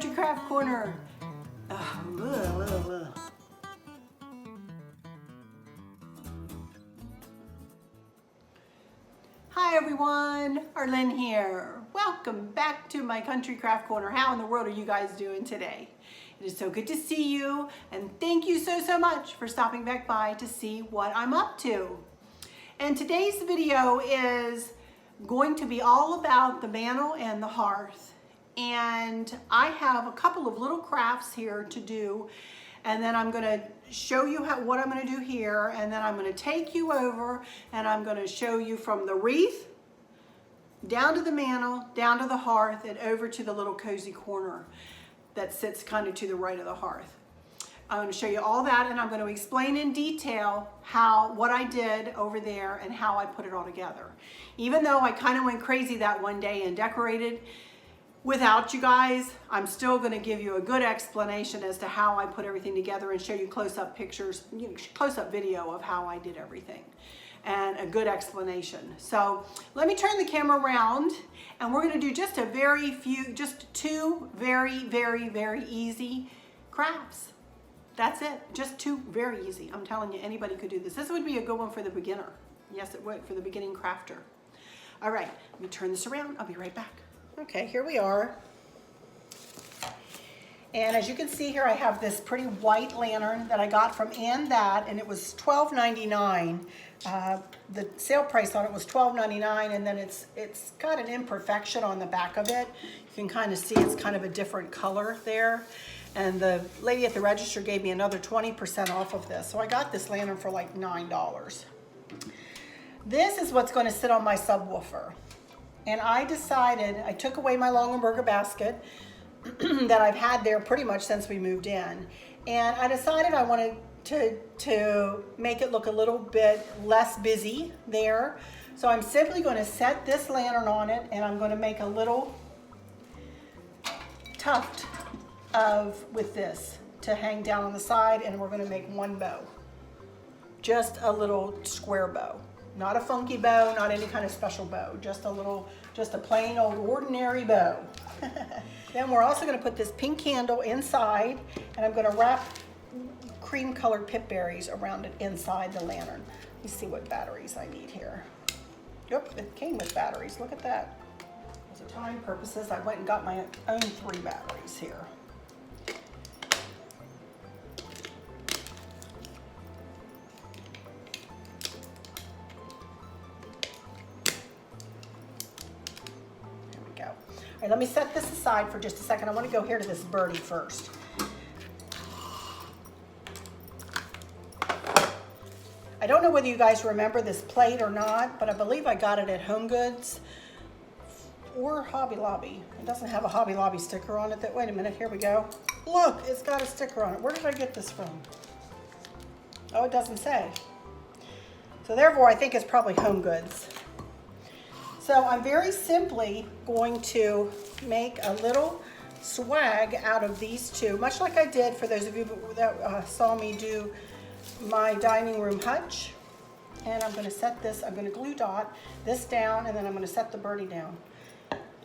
Country Craft Corner. Hi everyone, Arlene here. Welcome back to my Country Craft Corner. How in the world are you guys doing today? It is so good to see you, and thank you so much for stopping back by to see what I'm up to. And today's video is going to be all about the mantle and the hearth. And I have a couple of little crafts here to do, and then I'm going to show you what I'm going to do here, and then I'm going to take you over and I'm going to show you from the wreath down to the mantle, down to the hearth, and over to the little cozy corner that sits kind of to the right of the hearth. I'm going to show you all that, and I'm going to explain in detail what I did over there and how I put it all together. Even though I kind of went crazy that one day and decorated without you guys, I'm still going to give you a good explanation as to how I put everything together and show you close-up pictures, close-up video of how I did everything, and a good explanation. So let me turn the camera around, and we're going to do just two very easy crafts. That's it, just two very easy. I'm telling you, anybody could do this. This would be a good one for the beginner. Yes, it would, for the beginning crafter. All right, let me turn this around. I'll be right back. Okay, here we are. And as you can see here, I have this pretty white lantern that I got from and it was $12.99. The sale price on it was $12.99, and then it's got an imperfection on the back of it. You can kind of see it's kind of a different color there. And the lady at the register gave me another 20% off of this. So I got this lantern for like $9. This is what's going to sit on my subwoofer. And I decided, I took away my Longaberger basket that I've had there pretty much since we moved in. And I decided I wanted to make it look a little bit less busy there. So I'm simply going to set this lantern on it, and I'm going to make a little tuft with this to hang down on the side, and we're going to make one bow. Just a little square bow. Not a funky bow, not any kind of special bow, just a plain old ordinary bow. Then we're also going to put this pink candle inside, and I'm going to wrap cream colored pip berries around it inside the lantern. Let me see what batteries I need here. Yep, it came with batteries. Look at that. For time purposes, I went and got my own 3 batteries here. All right, let me set this aside for just a second. I want to go here to this birdie first. I don't know whether you guys remember this plate or not, but I believe I got it at Home Goods or Hobby Lobby. It doesn't have a Hobby Lobby sticker on it. Wait a minute, here we go. Look, it's got a sticker on it. Where did I get this from? Oh, it doesn't say. So therefore, I think it's probably Home Goods. So I'm very simply going to make a little swag out of these two, much like I did for those of you that saw me do my dining room hutch. And I'm going to set this, I'm going to glue dot this down, and then I'm going to set the birdie down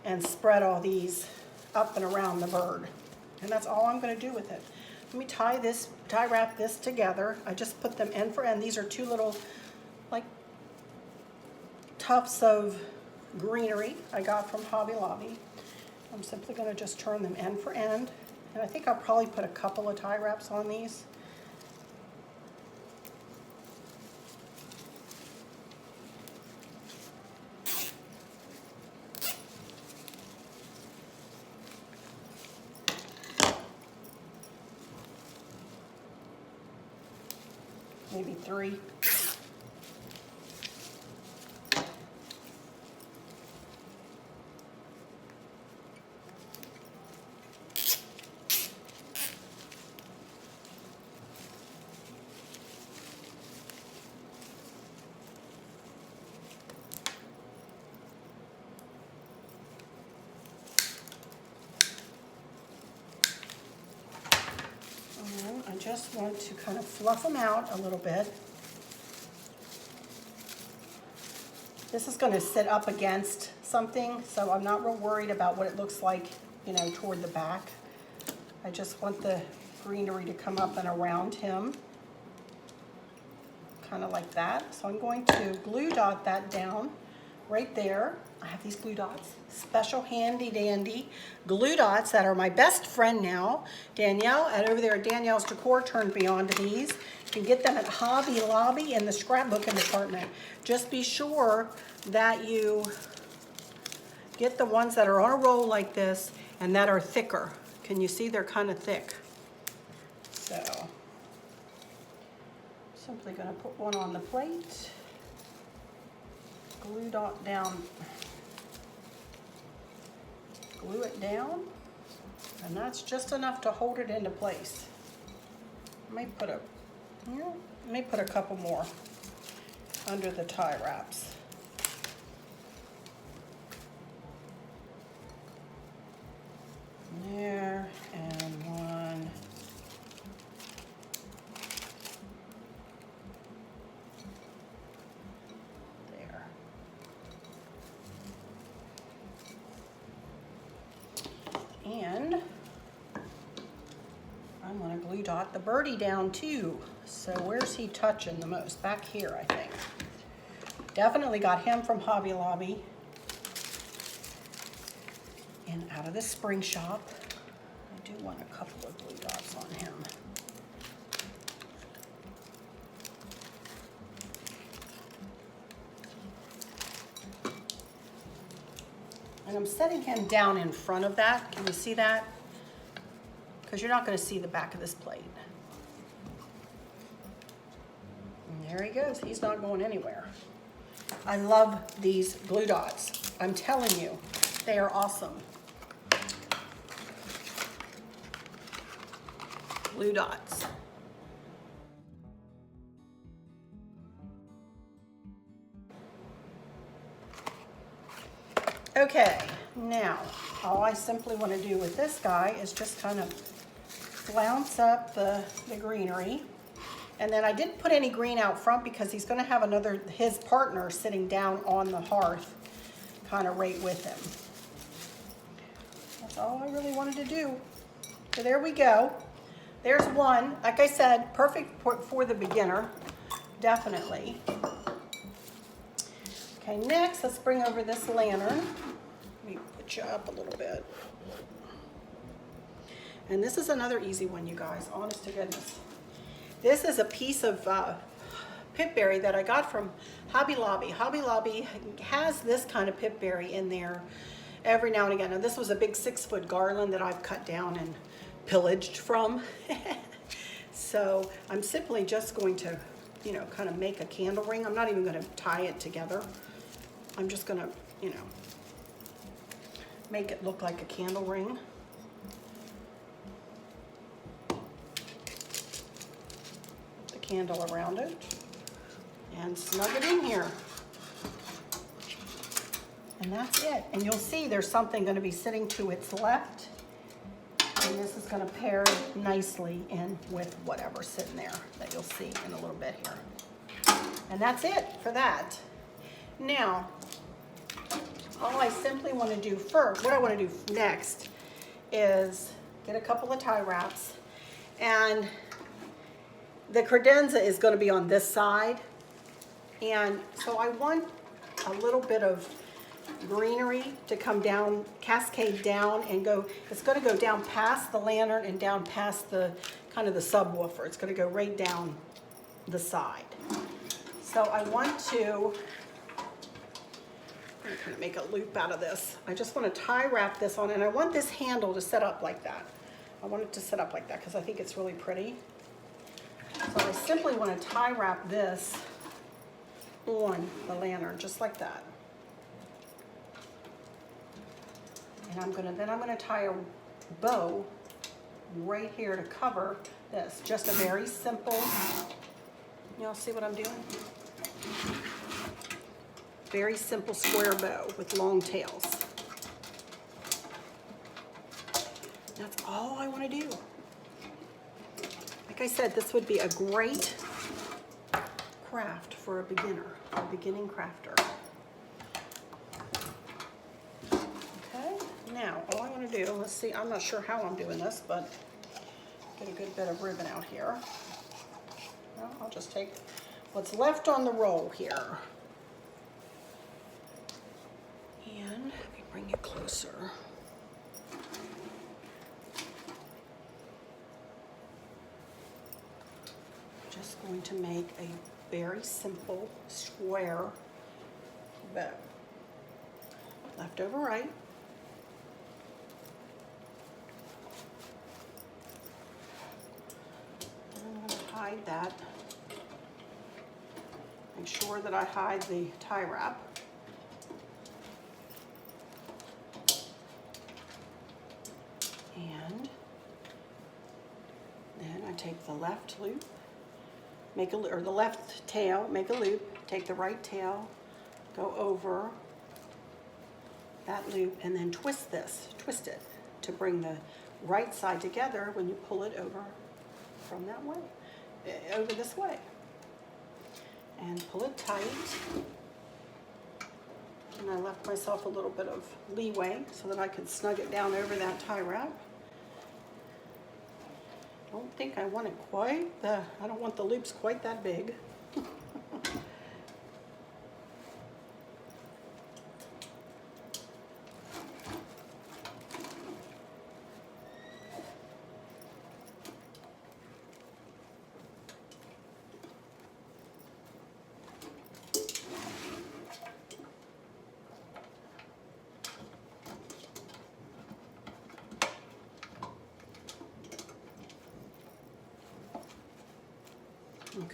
and spread all these up and around the bird. And that's all I'm going to do with it. Let me tie wrap this together. I just put them end for end. These are two little like tufts of greenery I got from Hobby Lobby. I'm simply going to just turn them end for end, and I think I'll probably put a couple of tie wraps on these. Maybe 3. I just want to kind of fluff them out a little bit. This is going to sit up against something, so I'm not real worried about what it looks like, you know, toward the back. I just want the greenery to come up and around him, kind of like that. So I'm going to glue dot that down right there. I have these glue dots, special handy dandy glue dots that are my best friend now. Danielle, and over there at Danielle's Decor turned me on to these. You can get them at Hobby Lobby in the scrapbooking department. Just be sure that you get the ones that are on a roll like this and that are thicker. Can you see they're kind of thick? So, simply gonna put one on the plate, glue dot down, glue it down, and that's just enough to hold it into place. I may put a couple more under the tie wraps. There, and one. There. And I'm going to glue dot the birdie down too. So where's he touching the most? Back here, I think. Definitely got him from Hobby Lobby. And out of the spring shop. I do want a couple of glue dots on him. And I'm setting him down in front of that. Can you see that? Because you're not going to see the back of this plate. And there he goes. He's not going anywhere. I love these glue dots. I'm telling you, they are awesome. Glue dots. Okay, now all I simply want to do with this guy is just kind of flounce up the greenery. And then I didn't put any green out front because he's going to have his partner sitting down on the hearth, kind of right with him. That's all I really wanted to do. So there we go. There's one. Like I said, perfect for the beginner, definitely. Okay, next let's bring over this lantern. Let me put you up a little bit. And this is another easy one, you guys, honest to goodness. This is a piece of pipberry that I got from Hobby Lobby. Hobby Lobby has this kind of pipberry in there every now and again. Now this was a big 6-foot garland that I've cut down and pillaged from. So I'm simply just going to, you know, kind of make a candle ring. I'm not even going to tie it together. I'm just going to, you know, make it look like a candle ring. Candle around it and snug it in here, and that's it. And you'll see there's something going to be sitting to its left, and this is going to pair nicely in with whatever's sitting there that you'll see in a little bit here. And that's it for that. Now all I simply want to do first, what I want to do next is get a couple of tie wraps, and the credenza is going to be on this side, and so I want a little bit of greenery to come down, cascade down and go. It's going to go down past the lantern and down past the kind of the subwoofer. It's going to go right down the side. So I want to, I'm going to make a loop out of this. I just want to tie wrap this on, and I want this handle to set up like that. I want it to set up like that because I think it's really pretty. So I simply want to tie wrap this on the lantern, just like that. And I'm gonna tie a bow right here to cover this. Just a very simple, y'all see what I'm doing? Very simple square bow with long tails. That's all I want to do. Like I said, this would be a great craft for a beginner, a beginning crafter. Okay, now all I want to do, let's see, I'm not sure how I'm doing this, but get a good bit of ribbon out here. Well, I'll just take what's left on the roll here. And let me bring you closer. Just going to make a very simple square bow. Left over right. And I'm going to hide that. Make sure that I hide the tie wrap. And then I take the left loop, or the left tail, make a loop, take the right tail, go over that loop, and then twist it to bring the right side together when you pull it over from that way, over this way. And pull it tight. And I left myself a little bit of leeway so that I could snug it down over that tie wrap. Don't think I want it I don't want the loops quite that big.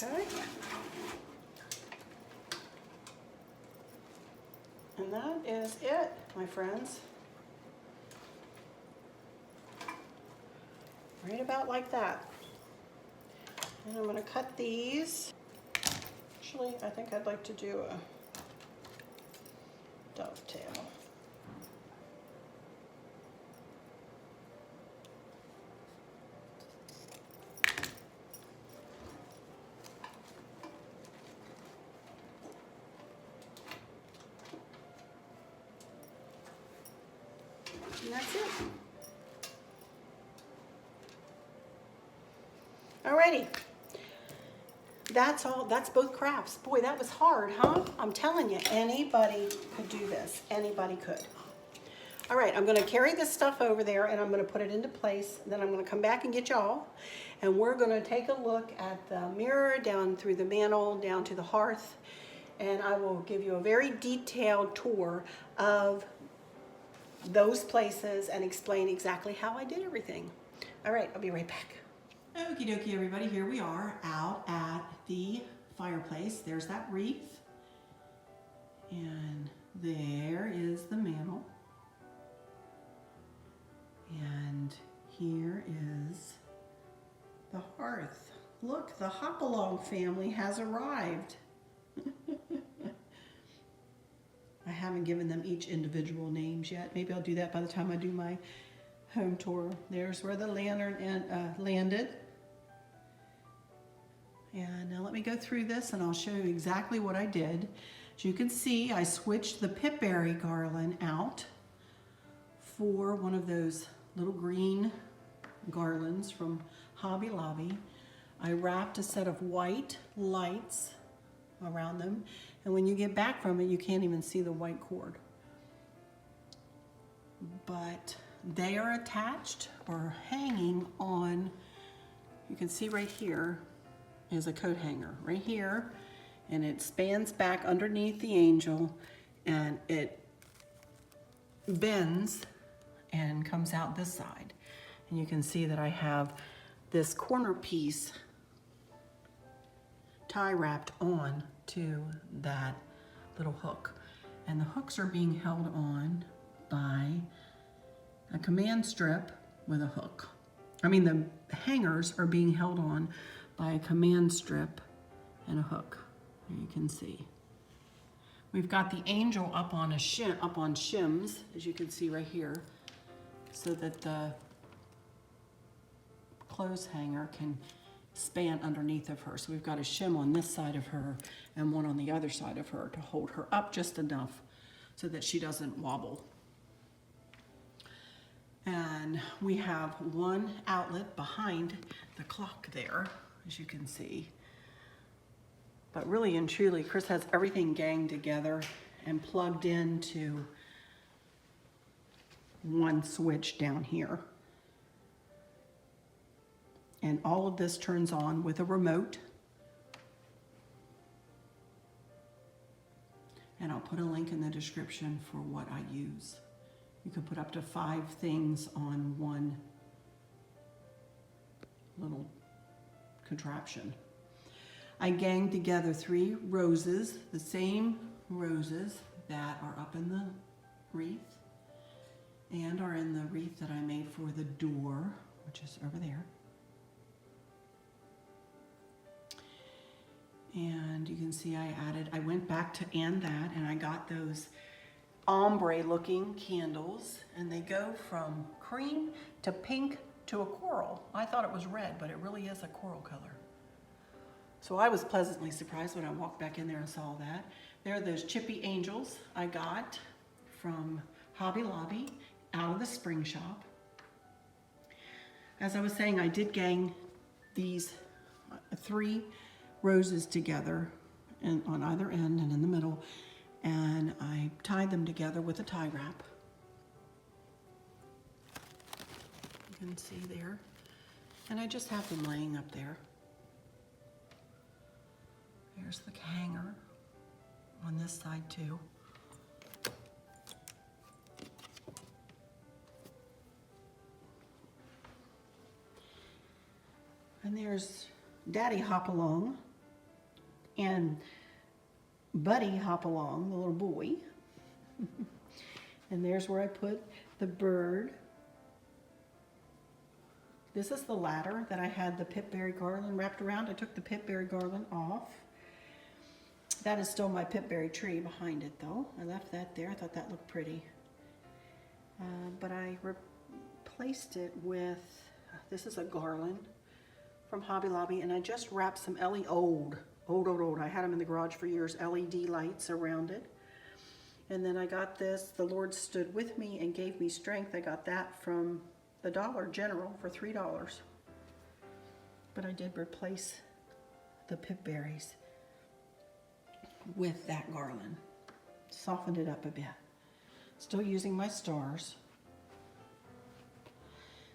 Okay. And that is it, my friends. Right about like that. And I'm going to cut these. Actually, I think I'd like to do a dovetail. And that's it. Alrighty. That's all. That's both crafts. Boy, that was hard, huh? I'm telling you, anybody could do this. Anybody could. All right, I'm going to carry this stuff over there and I'm going to put it into place. Then I'm going to come back and get y'all. And we're going to take a look at the mirror, down through the mantle, down to the hearth. And I will give you a very detailed tour of those places and explain exactly how I did everything. All right, I'll be right back. Okie dokie, everybody, here we are out at the fireplace. There's that wreath. And there is the mantle. And here is the hearth. Look, the Hopalong family has arrived. I haven't given them each individual names yet. Maybe I'll do that by the time I do my home tour. There's where the lantern landed. And now let me go through this and I'll show you exactly what I did. As you can see, I switched the pipberry garland out for one of those little green garlands from Hobby Lobby. I wrapped a set of white lights around them, and when you get back from it, you can't even see the white cord. But they are attached or hanging on, you can see right here is a coat hanger right here, and it spans back underneath the angel and it bends and comes out this side. And you can see that I have this corner piece tie wrapped on to that little hook. And the hooks are being held on by a command strip with a hook. I mean, the hangers are being held on by a command strip and a hook. There you can see. We've got the angel up on shims, as you can see right here, so that the clothes hanger can span underneath of her. So we've got a shim on this side of her and one on the other side of her to hold her up just enough so that she doesn't wobble. And And we have one outlet behind the clock there, as you can see. But really and truly, Chris has everything ganged together and plugged into one switch down here. And all of this turns on with a remote. And I'll put a link in the description for what I use. You can put up to 5 things on one little contraption. I ganged together 3 roses, the same roses that are up in the wreath and are in the wreath that I made for the door, which is over there. And you can see I went back to that, and I got those ombre looking candles, and they go from cream to pink to a coral. I thought it was red, but it really is a coral color. So I was pleasantly surprised when I walked back in there and saw that. There are those chippy angels I got from Hobby Lobby out of the spring shop. As I was saying, I did gang these 3 roses together and on either end and in the middle, and I tied them together with a tie wrap. You can see there. And I just have them laying up there. There's the hanger on this side too. And there's Daddy Hop-Along and Buddy Hop-Along, the little boy. And there's where I put the bird. This is the ladder that I had the pipberry garland wrapped around. I took the pipberry garland off. That is still my pipberry tree behind it though. I left that there. I thought that looked pretty. But I replaced it with, this is a garland from Hobby Lobby, and I just wrapped some old. I had them in the garage for years, LED lights around it. And then I got this, the Lord stood with me and gave me strength. I got that from the Dollar General for $3. But I did replace the pipberries with that garland. Softened it up a bit. Still using my stars.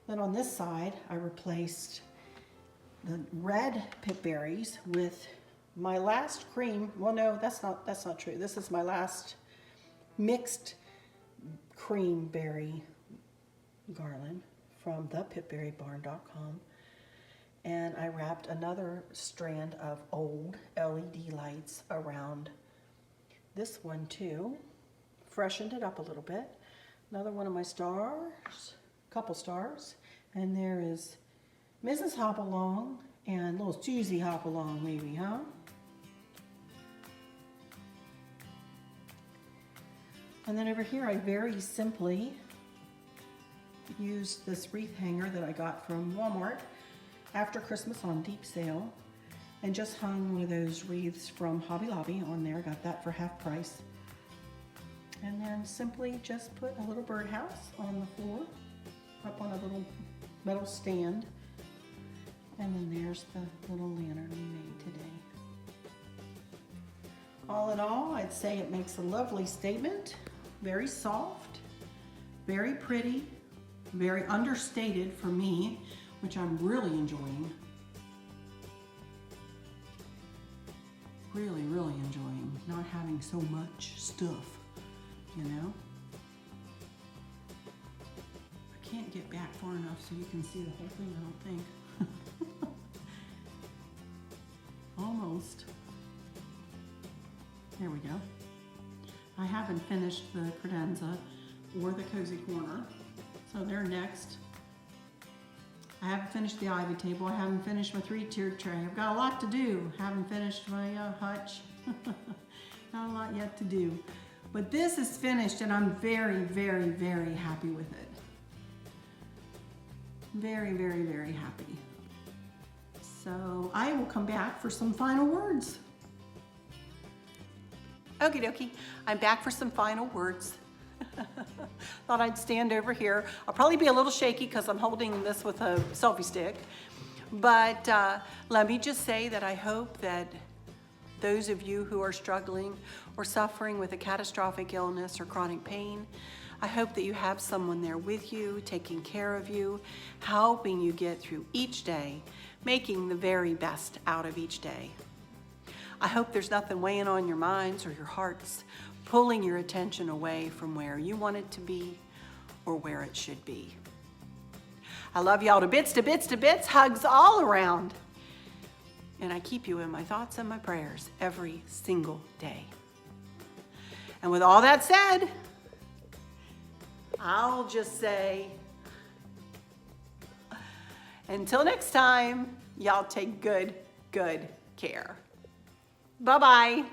Then on this side, I replaced the red pipberries with my last cream. Well, no, that's not true. This is my last mixed cream berry garland from thepipberrybarn.com. And I wrapped another strand of old LED lights around this one too. Freshened it up a little bit. Another one of my stars, couple stars. And there is Mrs. Hop-Along and little Susie Hop-Along maybe, huh? And then over here I very simply used this wreath hanger that I got from Walmart after Christmas on deep sale, and just hung one of those wreaths from Hobby Lobby on there. Got that for half price. And then simply just put a little birdhouse on the floor, up on a little metal stand. And then there's the little lantern we made today. All in all, I'd say it makes a lovely statement. Very soft, very pretty, very understated for me, which I'm really enjoying. Really, really enjoying not having so much stuff, you know? I can't get back far enough so you can see the whole thing, I don't think. Almost. There we go. I haven't finished the credenza or the cozy corner, so they're next. I haven't finished the ivy table. I haven't finished my 3-tiered tray. I've got a lot to do. Haven't finished my hutch. Not a lot yet to do. But this is finished and I'm very, very, very happy with it. Very, very, very happy. So I will come back for some final words. Okie dokie, I'm back for some final words. Thought I'd stand over here. I'll probably be a little shaky because I'm holding this with a selfie stick. But let me just say that I hope that those of you who are struggling or suffering with a catastrophic illness or chronic pain, I hope that you have someone there with you, taking care of you, helping you get through each day, making the very best out of each day. I hope there's nothing weighing on your minds or your hearts, pulling your attention away from where you want it to be or where it should be. I love y'all to bits, to bits, to bits, hugs all around. And I keep you in my thoughts and my prayers every single day. And with all that said, I'll just say, until next time, y'all take good care. Bye-bye.